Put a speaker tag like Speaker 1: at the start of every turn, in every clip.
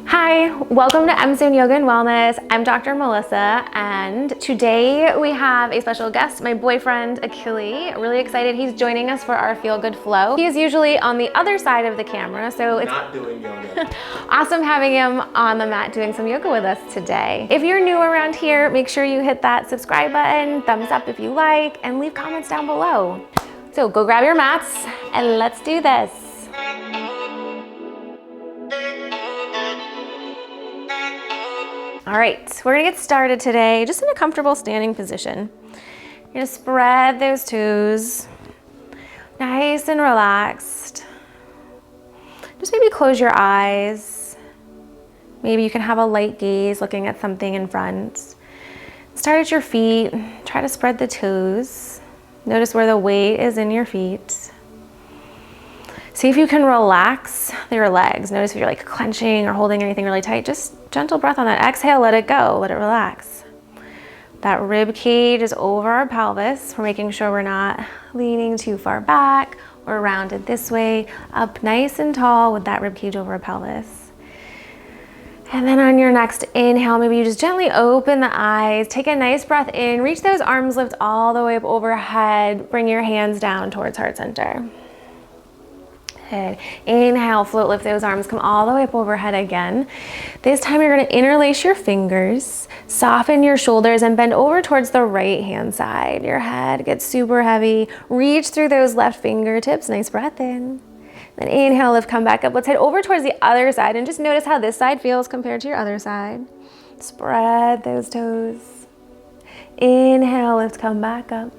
Speaker 1: Hi, welcome to MSUNN Yoga Wellness. I'm Dr. Melissa, and today we have a special guest, my boyfriend, Akili. Really excited he's joining us for our Feel Good Flow. He is usually on the other side of the camera, so it's
Speaker 2: not doing yoga.
Speaker 1: Awesome having him on the mat doing some yoga with us today. If you're new around here, make sure you hit that subscribe button, thumbs up if you like, and leave comments down below. So go grab your mats and let's do this. All right, we're gonna get started today just in a comfortable standing position. You're gonna spread those toes, nice and relaxed. Just maybe close your eyes. Maybe you can have a light gaze looking at something in front. Start at your feet, try to spread the toes. Notice where the weight is in your feet. See if you can relax your legs. Notice if you're like clenching or holding anything really tight, just gentle breath on that. Exhale, let it go, let it relax. That rib cage is over our pelvis. We're making sure we're not leaning too far back or rounded this way, up nice and tall with that rib cage over our pelvis. And then on your next inhale, maybe you just gently open the eyes, take a nice breath in, reach those arms, lift all the way up overhead, bring your hands down towards heart center. Good. Inhale, float, lift those arms, come all the way up overhead again. This time you're gonna interlace your fingers, soften your shoulders, and bend over towards the right hand side. Your head gets super heavy. Reach through those left fingertips, nice breath in. Then inhale, lift, come back up. Let's head over towards the other side and just notice how this side feels compared to your other side. Spread those toes. Inhale, lift, come back up.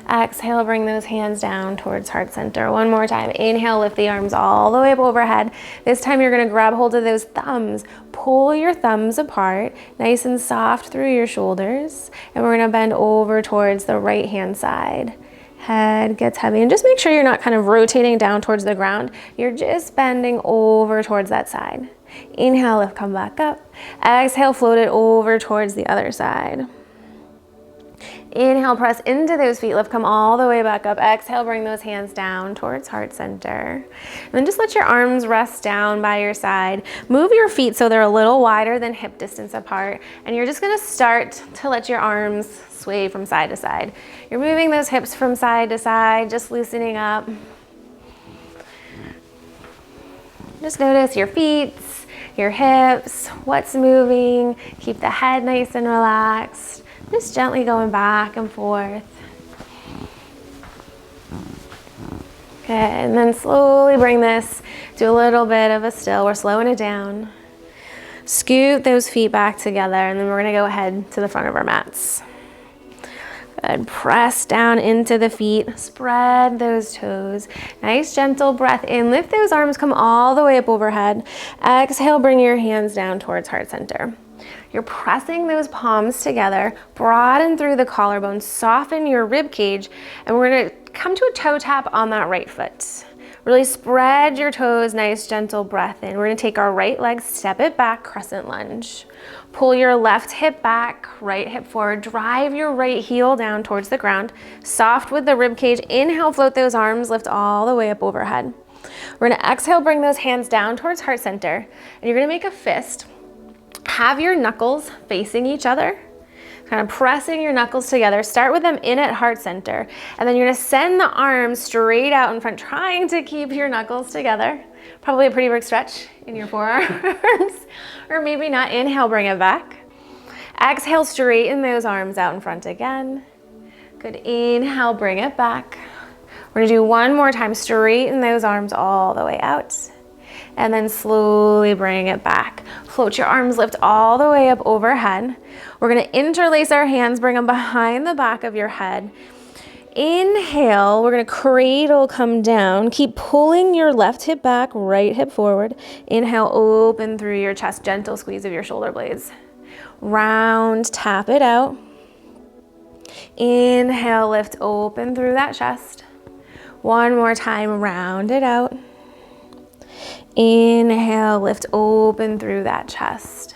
Speaker 1: Exhale, bring those hands down towards heart center. One more time. Inhale, lift the arms all the way up overhead. This time you're gonna grab hold of those thumbs. Pull your thumbs apart, nice and soft through your shoulders. And we're gonna bend over towards the right hand side. Head gets heavy, and just make sure you're not kind of rotating down towards the ground. You're just bending over towards that side. Inhale, lift, come back up. Exhale, float it over towards the other side. Inhale, press into those feet, lift, come all the way back up. Exhale, bring those hands down towards heart center. And then just let your arms rest down by your side. Move your feet so they're a little wider than hip distance apart. And you're just gonna start to let your arms sway from side to side. You're moving those hips from side to side, just loosening up. Just notice your feet, your hips, what's moving. Keep the head nice and relaxed. Just gently going back and forth. Good, and then slowly bring this to a little bit of a still. We're slowing it down. Scoot those feet back together, and then we're gonna go ahead to the front of our mats. Good, press down into the feet, spread those toes. Nice gentle breath in, lift those arms, come all the way up overhead. Exhale, bring your hands down towards heart center. You're pressing those palms together, broaden through the collarbone, soften your rib cage, and we're gonna come to a toe tap on that right foot. Really spread your toes, nice gentle breath in. We're gonna take our right leg, step it back, crescent lunge. Pull your left hip back, right hip forward, drive your right heel down towards the ground, soft with the rib cage. Inhale, float those arms, lift all the way up overhead. We're gonna exhale, bring those hands down towards heart center, and you're gonna make a fist. Have your knuckles facing each other, kind of pressing your knuckles together. Start with them in at heart center, and then you're gonna send the arms straight out in front, trying to keep your knuckles together. Probably a pretty big stretch in your forearms, or maybe not. Inhale, bring it back. Exhale, straighten those arms out in front again. Good, inhale, bring it back. We're gonna do one more time, straighten those arms all the way out. And then slowly bring it back. Float your arms, lift all the way up overhead. We're gonna interlace our hands, bring them behind the back of your head. Inhale, we're gonna cradle, come down. Keep pulling your left hip back, right hip forward. Inhale, open through your chest, gentle squeeze of your shoulder blades. Round, tap it out. Inhale, lift, open through that chest. One more time, round it out. Inhale, lift, open through that chest.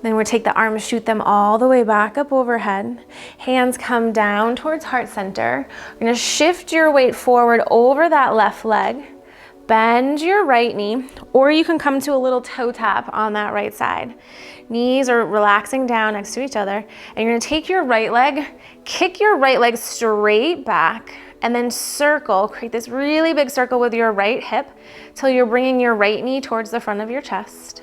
Speaker 1: Then we'll take the arms, shoot them all the way back up overhead. Hands come down towards heart center. We're gonna shift your weight forward over that left leg. Bend your right knee, or you can come to a little toe tap on that right side. Knees are relaxing down next to each other, and you're gonna take your right leg, kick your right leg straight back, and then circle, create this really big circle with your right hip till you're bringing your right knee towards the front of your chest.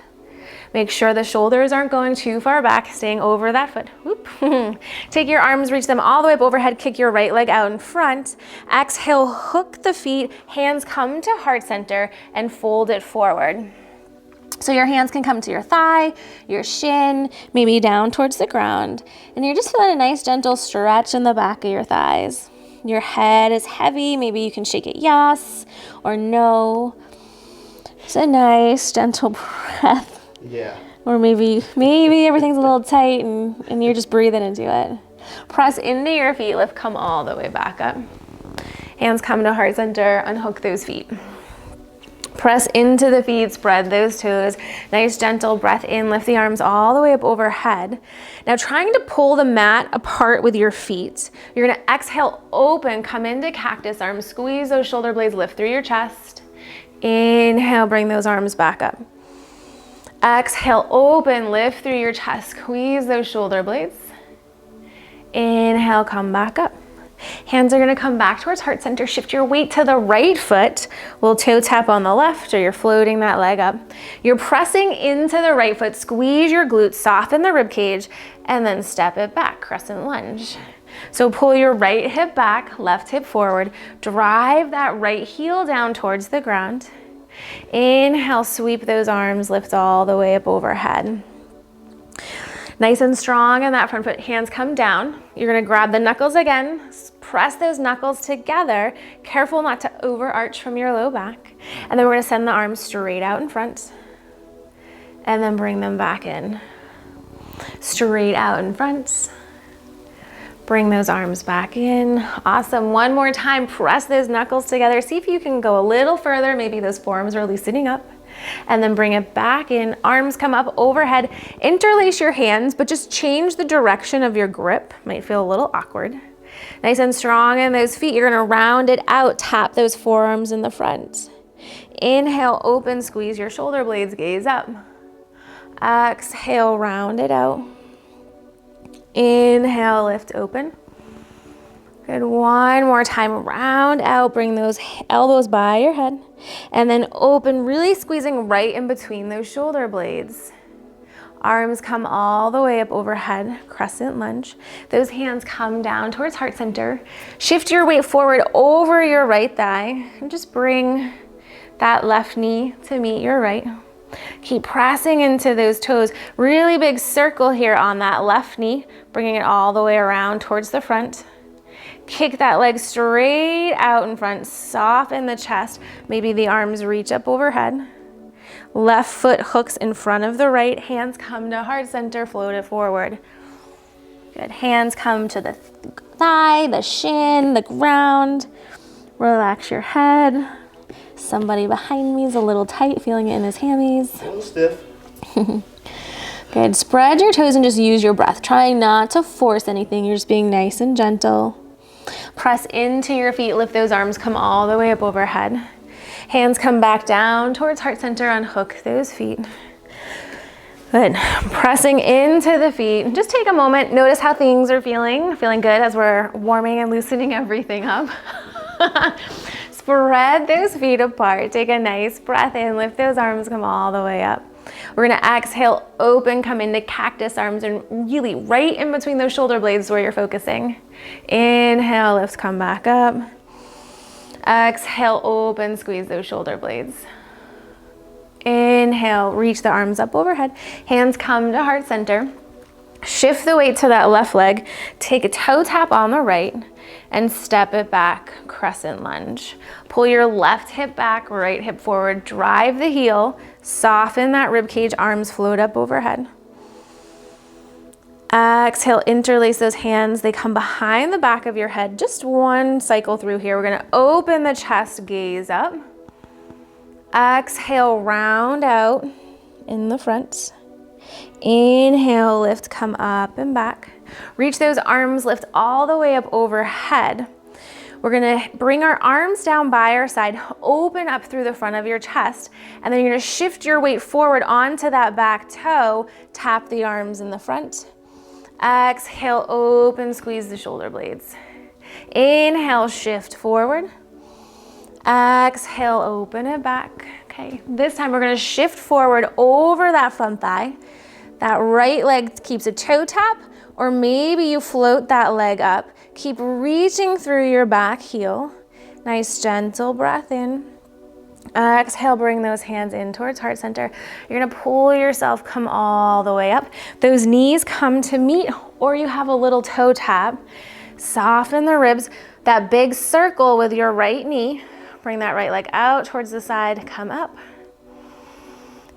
Speaker 1: Make sure the shoulders aren't going too far back, staying over that foot. Whoop. Take your arms, reach them all the way up overhead, kick your right leg out in front. Exhale, hook the feet, hands come to heart center and fold it forward. So your hands can come to your thigh, your shin, maybe down towards the ground. And you're just feeling a nice gentle stretch in the back of your thighs. Your head is heavy, maybe you can shake it yes or no. Just a nice gentle breath.
Speaker 2: Yeah.
Speaker 1: Or maybe everything's a little tight and you're just breathing into it. Press into your feet, lift, come all the way back up. Hands come to heart center, unhook those feet. Press into the feet, spread those toes. Nice gentle breath in, lift the arms all the way up overhead. Now trying to pull the mat apart with your feet. You're gonna exhale, open, come into cactus arms, squeeze those shoulder blades, lift through your chest. Inhale, bring those arms back up. Exhale, open, lift through your chest, squeeze those shoulder blades. Inhale, come back up. Hands are gonna come back towards heart center. Shift your weight to the right foot. We'll toe tap on the left, or you're floating that leg up. You're pressing into the right foot, squeeze your glutes, soften the rib cage, and then step it back, crescent lunge. So pull your right hip back, left hip forward, drive that right heel down towards the ground. Inhale, sweep those arms, lift all the way up overhead. Nice and strong in that front foot, hands come down. You're gonna grab the knuckles again, press those knuckles together, careful not to overarch from your low back. And then we're gonna send the arms straight out in front and then bring them back in. Straight out in front. Bring those arms back in. Awesome. One more time, press those knuckles together. See if you can go a little further. Maybe those forearms are loosening up. And then bring it back in. Arms come up overhead. Interlace your hands, but just change the direction of your grip. Might feel a little awkward. Nice and strong in those feet. You're gonna round it out. Tap those forearms in the front. Inhale, open, squeeze your shoulder blades, gaze up. Exhale, round it out. Inhale, lift, open. Good, one more time, round out, bring those elbows by your head, and then open, really squeezing right in between those shoulder blades. Arms come all the way up overhead, crescent lunge. Those hands come down towards heart center. Shift your weight forward over your right thigh, and just bring that left knee to meet your right. Keep pressing into those toes. Really big circle here on that left knee, bringing it all the way around towards the front. Kick that leg straight out in front, soften the chest. Maybe the arms reach up overhead. Left foot hooks in front of the right, hands come to heart center, float it forward. Good, hands come to the thigh, the shin, the ground. Relax your head. Somebody behind me is a little tight, feeling it in his hammies.
Speaker 2: A little stiff.
Speaker 1: Good, spread your toes and just use your breath. Trying not to force anything, you're just being nice and gentle. Press into your feet, lift those arms, come all the way up overhead. Hands come back down towards heart center, unhook those feet. Good, pressing into the feet. Just take a moment, notice how things are feeling. Feeling good as we're warming and loosening everything up. Spread those feet apart. Take a nice breath in, lift those arms, come all the way up. We're gonna exhale, open, come into cactus arms, and really right in between those shoulder blades where you're focusing. Inhale, lift, come back up. Exhale, open, squeeze those shoulder blades. Inhale, reach the arms up overhead. Hands come to heart center. Shift the weight to that left leg. Take a toe tap on the right and step it back, crescent lunge. Pull your left hip back, right hip forward, drive the heel, soften that rib cage, arms float up overhead. Exhale, interlace those hands. They come behind the back of your head. Just one cycle through here. We're gonna open the chest, gaze up. Exhale, round out in the front. Inhale, lift, come up and back. Reach those arms, lift all the way up overhead. We're gonna bring our arms down by our side, open up through the front of your chest, and then you're gonna shift your weight forward onto that back toe, tap the arms in the front. Exhale, open, squeeze the shoulder blades. Inhale, shift forward. Exhale, open it back. Okay, this time we're gonna shift forward over that front thigh. That right leg keeps a toe tap, or maybe you float that leg up. Keep reaching through your back heel. Nice gentle breath in. Exhale, bring those hands in towards heart center. You're gonna pull yourself, come all the way up. Those knees come to meet, or you have a little toe tap. Soften the ribs. That big circle with your right knee. Bring that right leg out towards the side, come up.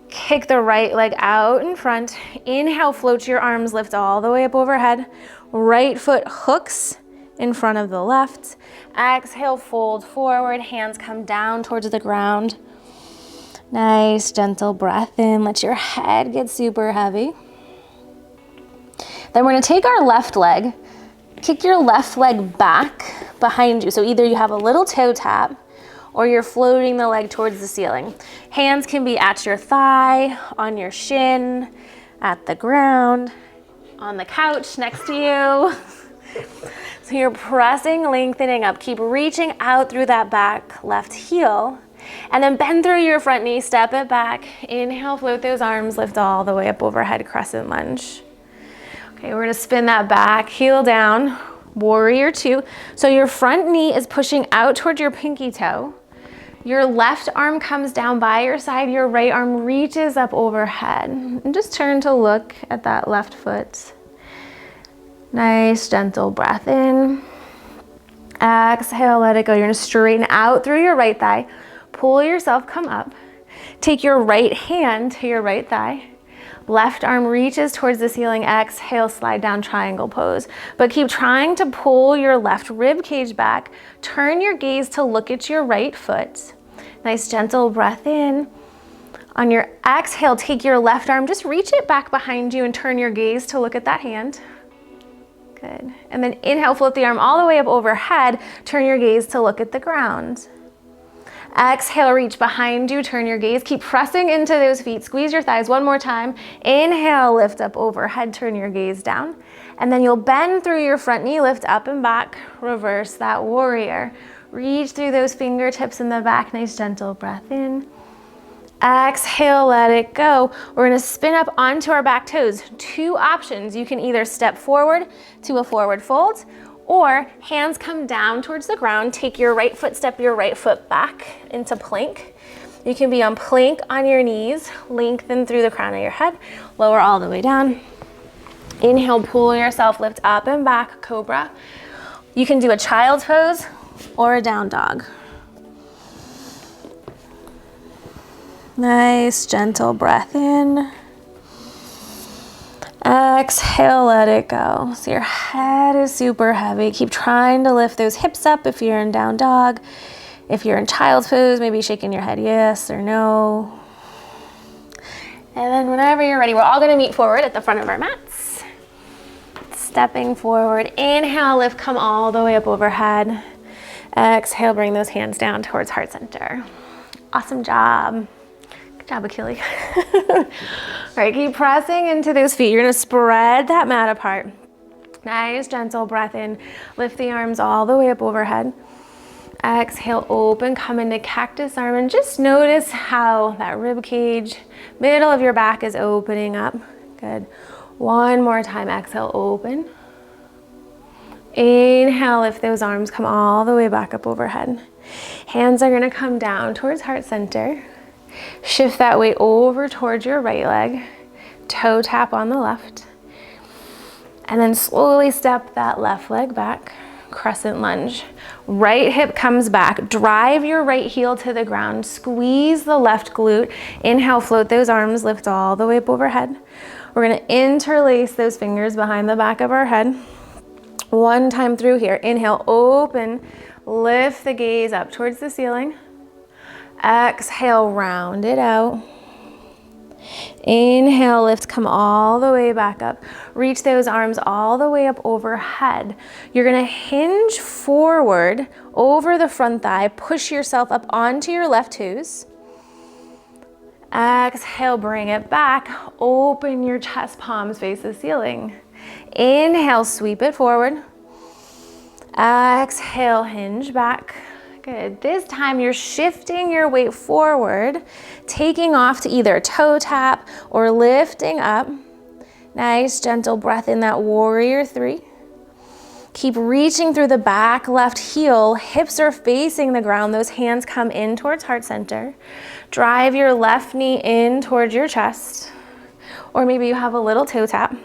Speaker 1: Kick the right leg out in front. Inhale, float your arms, lift all the way up overhead. Right foot hooks in front of the left. Exhale, fold forward, hands come down towards the ground. Nice, gentle breath in. Let your head get super heavy. Then we're gonna take our left leg, kick your left leg back behind you. So either you have a little toe tap, or you're floating the leg towards the ceiling. Hands can be at your thigh, on your shin, at the ground, on the couch next to you. So you're pressing, lengthening up. Keep reaching out through that back left heel. And then bend through your front knee, step it back. Inhale, float those arms, lift all the way up overhead, crescent lunge. Okay, we're gonna spin that back heel down, warrior two. So your front knee is pushing out towards your pinky toe. Your left arm comes down by your side, your right arm reaches up overhead. And just turn to look at that left foot. Nice, gentle breath in. Exhale, let it go. You're gonna straighten out through your right thigh. Pull yourself, come up. Take your right hand to your right thigh. Left arm reaches towards the ceiling. Exhale, slide down, triangle pose. But keep trying to pull your left rib cage back. Turn your gaze to look at your right foot. Nice, gentle breath in. On your exhale, take your left arm, just reach it back behind you and turn your gaze to look at that hand. Good. And then inhale, float the arm all the way up overhead. Turn your gaze to look at the ground. Exhale, reach behind you, turn your gaze. Keep pressing into those feet. Squeeze your thighs one more time. Inhale, lift up overhead, turn your gaze down. And then you'll bend through your front knee, lift up and back. Reverse that warrior. Reach through those fingertips in the back. Nice, gentle breath in. Exhale, let it go. We're gonna spin up onto our back toes. Two options. You can either step forward to a forward fold, or hands come down towards the ground. Take your right foot, step your right foot back into plank. You can be on plank on your knees, lengthen through the crown of your head, lower all the way down. Inhale, pull yourself, lift up and back, cobra. You can do a child's pose or a down dog. Nice, gentle breath in. Exhale, let it go. So your head is super heavy. Keep trying to lift those hips up if you're in down dog. If you're in child's pose, maybe shaking your head yes or no. And then whenever you're ready, we're all gonna meet forward at the front of our mats. Stepping forward, inhale, lift, come all the way up overhead. Exhale, bring those hands down towards heart center. Awesome job. Good job, Akili. All right, keep pressing into those feet. You're gonna spread that mat apart. Nice, gentle breath in. Lift the arms all the way up overhead. Exhale, open, come into cactus arm, and just notice how that rib cage, middle of your back is opening up. Good. One more time, exhale, open. Inhale, lift those arms, come all the way back up overhead. Hands are gonna come down towards heart center. Shift that weight over towards your right leg. Toe tap on the left. And then slowly step that left leg back. Crescent lunge. Right hip comes back. Drive your right heel to the ground. Squeeze the left glute. Inhale, float those arms, lift all the way up overhead. We're gonna interlace those fingers behind the back of our head. One time through here. Inhale, open. Lift the gaze up towards the ceiling. Exhale, round it out. Inhale, lift, come all the way back up. Reach those arms all the way up overhead. You're gonna hinge forward over the front thigh, push yourself up onto your left toes. Exhale, bring it back. Open your chest, palms face the ceiling. Inhale, sweep it forward. Exhale, hinge back. Good. This time you're shifting your weight forward, taking off to either toe tap or lifting up. Nice, gentle breath in that warrior three. Keep reaching through the back left heel. Hips are facing the ground. Those hands come in towards heart center. Drive your left knee in towards your chest. Or maybe you have a little toe tap.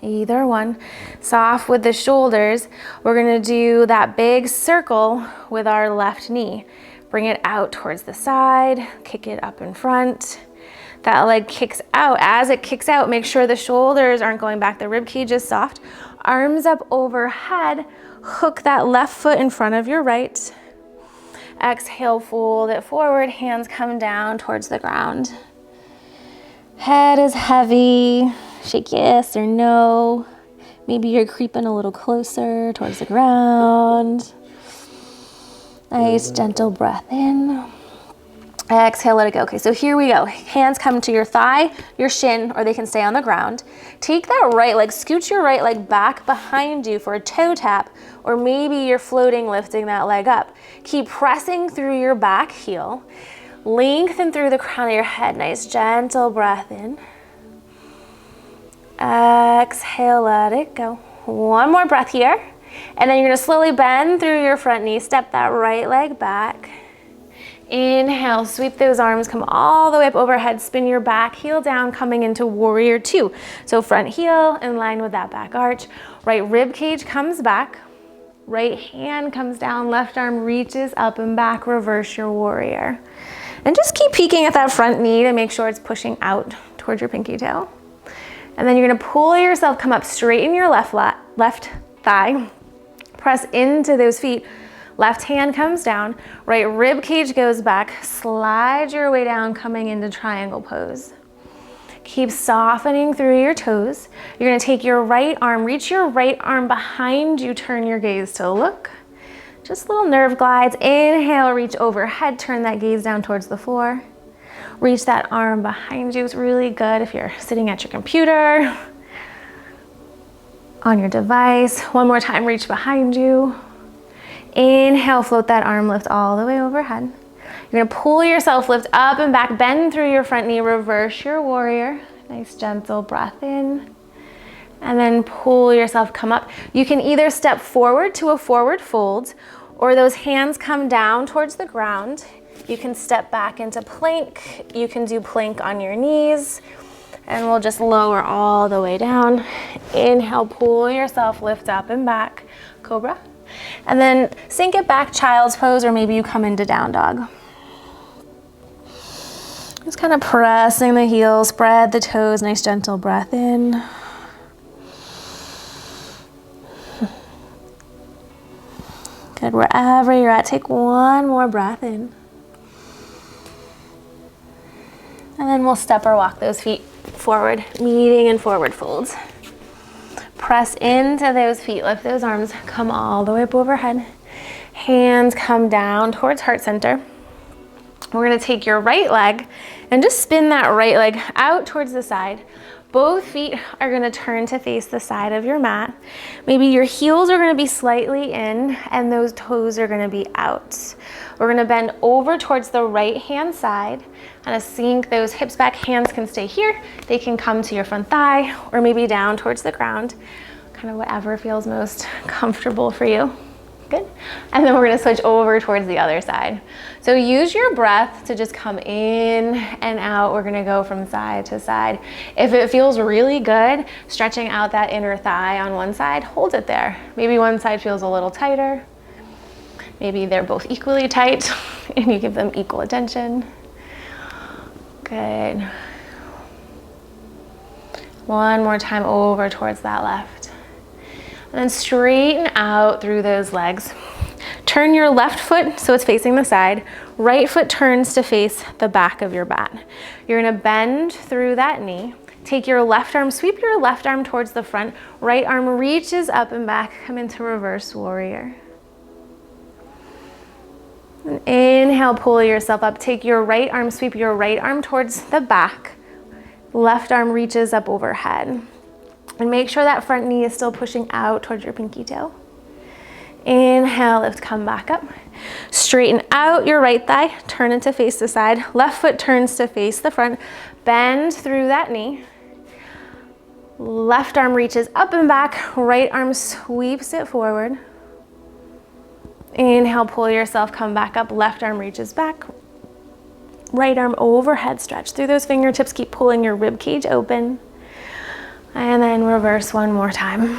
Speaker 1: Either one. Soft with the shoulders. We're gonna do that big circle with our left knee. Bring it out towards the side. Kick it up in front. That leg kicks out. As it kicks out, make sure the shoulders aren't going back. The rib cage is soft. Arms up overhead. Hook that left foot in front of your right. Exhale, fold it forward. Hands come down towards the ground. Head is heavy. Shake yes or no. Maybe you're creeping a little closer towards the ground. Nice, gentle breath in. Exhale, let it go. Okay, so here we go. Hands come to your thigh, your shin, or they can stay on the ground. Take that right leg, scooch your right leg back behind you for a toe tap, or maybe you're floating, lifting that leg up. Keep pressing through your back heel. Lengthen through the crown of your head. Nice, gentle breath in. Exhale, let it go. One more breath here. And then you're gonna slowly bend through your front knee, step that right leg back. Inhale, sweep those arms, come all the way up overhead, spin your back heel down, coming into warrior two. So front heel in line with that back arch. Right rib cage comes back. Right hand comes down, left arm reaches up and back, reverse your warrior. And just keep peeking at that front knee to make sure it's pushing out towards your pinky toe. And then you're gonna pull yourself, come up, straighten your left thigh, press into those feet. Left hand comes down, right rib cage goes back, slide your way down, coming into triangle pose. Keep softening through your toes. You're gonna take your right arm, reach your right arm behind you, turn your gaze to look. Just little nerve glides. Inhale, reach overhead, turn that gaze down towards the floor. Reach that arm behind you. It's really good if you're sitting at your computer, on your device. One more time, reach behind you. Inhale, float that arm, lift all the way overhead. You're gonna pull yourself, lift up and back, bend through your front knee, reverse your warrior. Nice, gentle breath in. And then pull yourself, come up. You can either step forward to a forward fold, or those hands come down towards the ground. You can step back into plank. You can do plank on your knees. And we'll just lower all the way down. Inhale, pull yourself, lift up and back, cobra. And then sink it back, child's pose, or maybe you come into down dog. Just kind of pressing the heels, spread the toes, nice gentle breath in. Good, wherever you're at, take one more breath in. And then we'll step or walk those feet forward, meeting in forward folds. Press into those feet, lift those arms, come all the way up overhead. Hands come down towards heart center. We're gonna take your right leg and just spin that right leg out towards the side. Both feet are gonna turn to face the side of your mat. Maybe your heels are gonna be slightly in and those toes are gonna be out. We're gonna bend over towards the right hand side. Kind of sink those hips back. Hands can stay here. They can come to your front thigh or maybe down towards the ground. Kind of whatever feels most comfortable for you. Good. And then we're gonna switch over towards the other side. So use your breath to just come in and out. We're gonna go from side to side. If it feels really good, stretching out that inner thigh on one side, hold it there. Maybe one side feels a little tighter. Maybe they're both equally tight and you give them equal attention. Good. One more time over towards that left. And then straighten out through those legs. Turn your left foot so it's facing the side. Right foot turns to face the back of your mat. You're gonna bend through that knee. Take your left arm, sweep your left arm towards the front. Right arm reaches up and back. Come into reverse warrior. And inhale, pull yourself up. Take your right arm, sweep your right arm towards the back. Left arm reaches up overhead. And make sure that front knee is still pushing out towards your pinky toe. Inhale, lift, come back up. Straighten out your right thigh, turn it to face the side. Left foot turns to face the front. Bend through that knee. Left arm reaches up and back. Right arm sweeps it forward. Inhale, pull yourself, come back up. Left arm reaches back. Right arm overhead, stretch through those fingertips. Keep pulling your rib cage open. And then reverse one more time.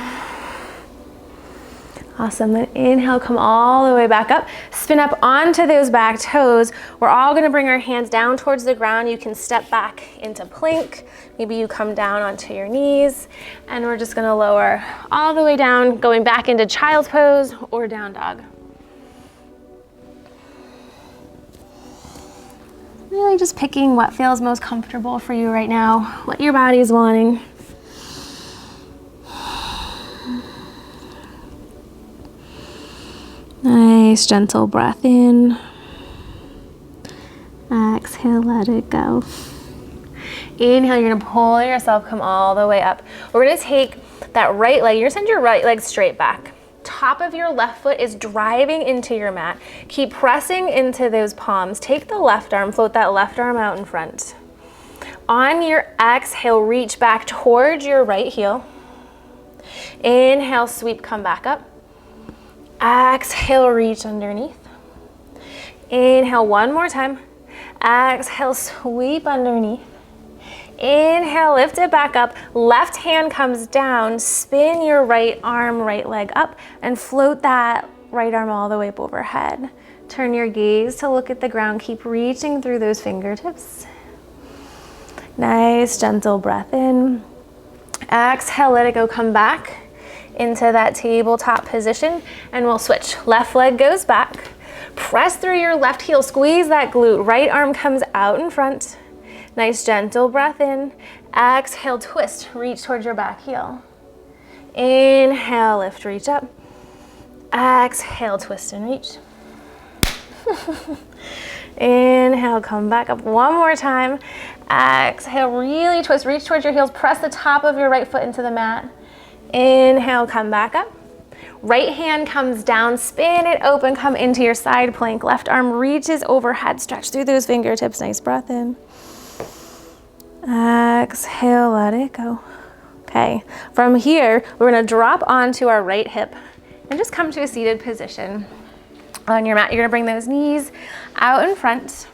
Speaker 1: Awesome, then inhale, come all the way back up. Spin up onto those back toes. We're all gonna bring our hands down towards the ground. You can step back into plank. Maybe you come down onto your knees. And we're just gonna lower all the way down, going back into child's pose or down dog. Really just picking what feels most comfortable for you right now, what your body's wanting. Nice, gentle breath in. Exhale, let it go. Inhale, you're gonna pull yourself, come all the way up. We're gonna take that right leg, you're gonna send your right leg straight back. Top of your left foot is driving into your mat. Keep pressing into those palms. Take the left arm, float that left arm out in front. On your exhale, reach back towards your right heel. Inhale, sweep, come back up. Exhale, reach underneath. Inhale, one more time. Exhale, sweep underneath. Inhale, lift it back up. Left hand comes down. Spin your right arm, right leg up, and float that right arm all the way up overhead. Turn your gaze to look at the ground. Keep reaching through those fingertips. Nice, gentle breath in. Exhale, let it go. Come back into that tabletop position, and we'll switch. Left leg goes back. Press through your left heel, squeeze that glute. Right arm comes out in front. Nice gentle breath in. Exhale, twist, reach towards your back heel. Inhale, lift, reach up. Exhale, twist and reach. Inhale, come back up one more time. Exhale, really twist, reach towards your heels. Press the top of your right foot into the mat. Inhale, come back up. Right hand comes down, spin it open, come into your side plank. Left arm reaches overhead, stretch through those fingertips. Nice breath in. Exhale, let it go. Okay, from here, we're gonna drop onto our right hip and just come to a seated position on your mat. You're gonna bring those knees out in front.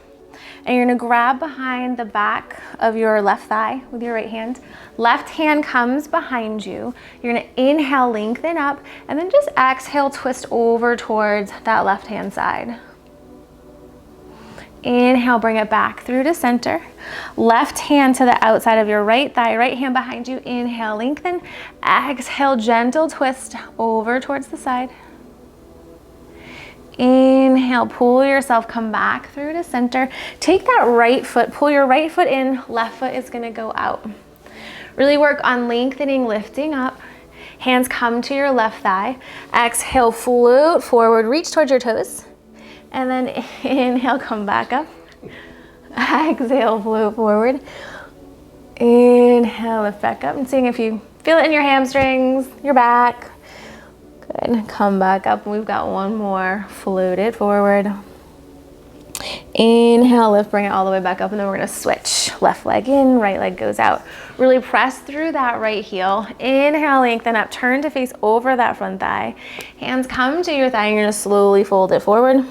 Speaker 1: And you're gonna grab behind the back of your left thigh with your right hand. Left hand comes behind you. You're gonna inhale, lengthen up, and then just exhale, twist over towards that left hand side. Inhale, bring it back through to center. Left hand to the outside of your right thigh, right hand behind you. Inhale, lengthen. Exhale, gentle twist over towards the side. Inhale, pull yourself, come back through to center. Take that right foot, pull your right foot in, left foot is gonna go out. Really work on lengthening, lifting up. Hands come to your left thigh. Exhale, float forward, reach towards your toes. And then inhale, come back up. Exhale, float forward. Inhale, lift back up. And seeing if you feel it in your hamstrings, your back. Good, come back up. We've got one more. Float it forward. Inhale, lift, bring it all the way back up, and then we're gonna switch. Left leg in, right leg goes out. Really press through that right heel. Inhale, lengthen up, turn to face over that front thigh. Hands come to your thigh, and you're gonna slowly fold it forward.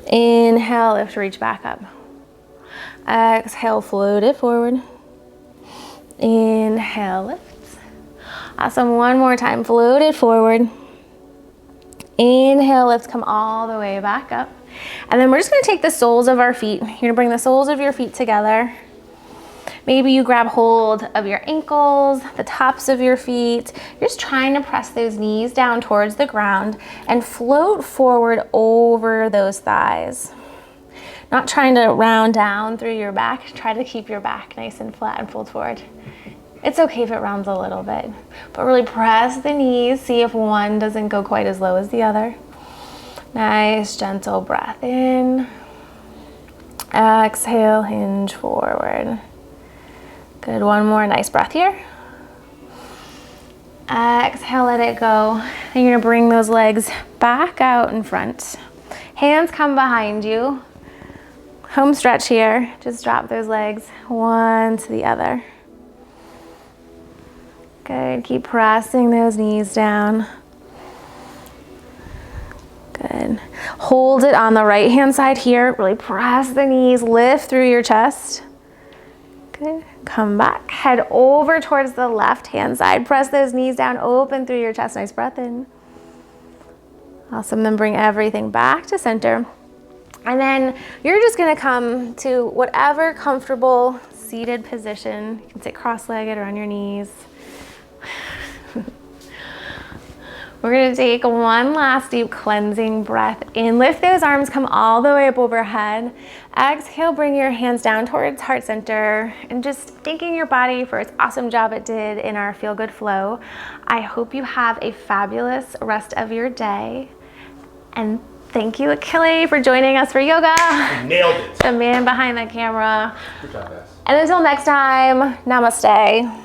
Speaker 1: Inhale, lift, reach back up. Exhale, float it forward. Inhale, lift. Awesome, one more time, float it forward. Inhale, lift, come all the way back up. And then we're just gonna take the soles of our feet. You're gonna bring the soles of your feet together. Maybe you grab hold of your ankles, the tops of your feet. You're just trying to press those knees down towards the ground and float forward over those thighs. Not trying to round down through your back. Try to keep your back nice and flat and fold forward. It's okay if it rounds a little bit, but really press the knees. See if one doesn't go quite as low as the other. Nice, gentle breath in. Exhale, hinge forward. Good, one more nice breath here. Exhale, let it go. And you're gonna bring those legs back out in front. Hands come behind you. Home stretch here. Just drop those legs one to the other. Good, keep pressing those knees down. Good. Hold it on the right hand side here. Really press the knees, lift through your chest. Good. Come back, head over towards the left hand side. Press those knees down, open through your chest. Nice breath in. Awesome, then bring everything back to center. And then you're just gonna come to whatever comfortable seated position. You can sit cross-legged or on your knees. We're gonna take one last deep cleansing breath in. Lift those arms, come all the way up overhead. Exhale, bring your hands down towards heart center and just thanking your body for its awesome job it did in our Feel Good Flow. I hope you have a fabulous rest of your day. And thank you, Akili, for joining us for yoga.
Speaker 2: You nailed it.
Speaker 1: The man behind the camera.
Speaker 2: Good job, guys.
Speaker 1: And until next time, namaste.